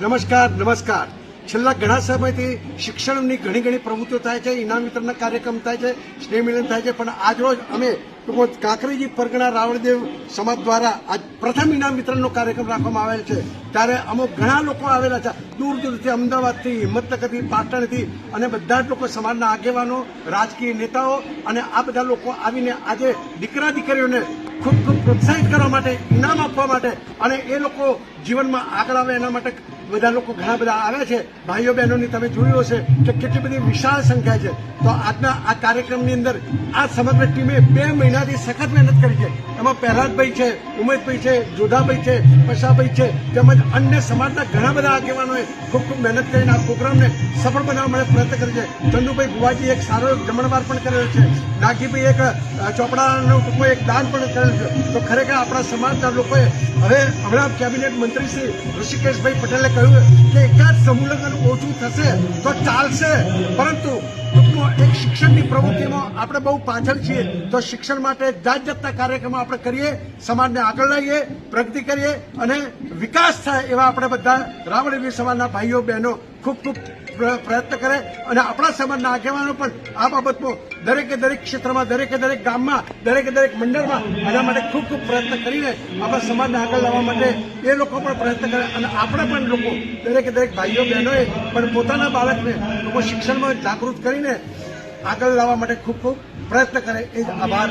નમસ્કાર. છેલ્લા ઘણા સમયથી શિક્ષણની ઘણી પ્રવૃત્તિઓ થાય છે, ઇનામ વિતરણના કાર્યક્રમ થાય છે, સ્નેહ મિલન થાય છે, પણ આજ રોજ અમે કાંકરેજી પરગણા રાવળદેવ સમાજ દ્વારા આજ પ્રથમ ઇનામ વિતરણનો કાર્યક્રમ રાખવામાં આવેલ છે. ત્યારે અમુક ઘણા લોકો આવેલા છે, દૂર દૂરથી, અમદાવાદથી, હિંમતનગરથી, પાટણથી, અને બધા જ લોકો, સમાજના આગેવાનો, રાજકીય નેતાઓ, અને આ બધા લોકો આવીને આજે દીકરા દીકરીઓને ખૂબ પ્રોત્સાહિત કરવા માટે, ઇનામ આપવા માટે, અને એ લોકો જીવનમાં આગળ આવે એના માટે બધા લોકો ઘણા બધા આવ્યા છે. ભાઈઓ બહેનોની તમે જોયું હશે કે કેટલી બધી વિશાળ સંખ્યા છે. તો આજના આ કાર્યક્રમની અંદર આ સમગ્ર ટીમે 2 મહિનાથી સખત મહેનત કરી છે. એમાં પ્રહલાદભાઈ છે, ઉમેશભાઈ છે, જોધાભાઈ છે, પશાભાઈ છે, તેમજ અન્ય સમાજના ઘણા બધા આગેવાનોએ ખૂબ મહેનત કરીને આ પ્રોગ્રામને સફળ બનાવવા માટે પ્રયત્ન કર્યો છે. ચંદુભાઈ ભુવાજી એક સારો જમણવાર પણ કરેલો છે. નાગીભાઈ એક ચોપડાનું એક દાન પણ કરેલું છે. તો ખરેખર આપણા સમાજના લોકોએ હવે હમણાં કેબિનેટ મંત્રી શ્રી ઋષિકેશભાઈ પટેલે કહ્યું કે એકાદ સમૂહ લગ્ન ઓછું થશે તો ચાલશે, પરંતુ એક શિક્ષણની પ્રવૃત્તિમાં આપણે બહુ પાછળ છીએ. તો શિક્ષણ માટે જાતના કાર્યક્રમો આપણે કરીએ, સમાજને આગળ લાવીએ, પ્રગતિ કરીએ, અને વિકાસ થાય એવા આપણે બધા રાવળદેવી સમાજના ભાઈઓ બહેનો ખૂબ પ્રયત્ન કરે, અને આપણા સમાજના આગેવાનો પણ આ બાબતમાં દરેક ક્ષેત્રમાં, દરેક ગામમાં, દરેક મંડળમાં આના માટે ખૂબ પ્રયત્ન કરીને આપણા સમાજને આગળ લાવવા માટે એ લોકો પણ પ્રયત્ન કરે, અને આપણે પણ લોકો દરેક ભાઈઓ બહેનોએ પણ પોતાના બાળકને લોકો શિક્ષણમાં જાગૃત કરીને આગળ લાવવા માટે ખૂબ પ્રયત્ન કરે. એ જ આભાર.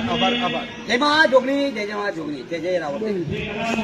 જય મા જોગણી, જય મા જોગણી, જય રાવળ.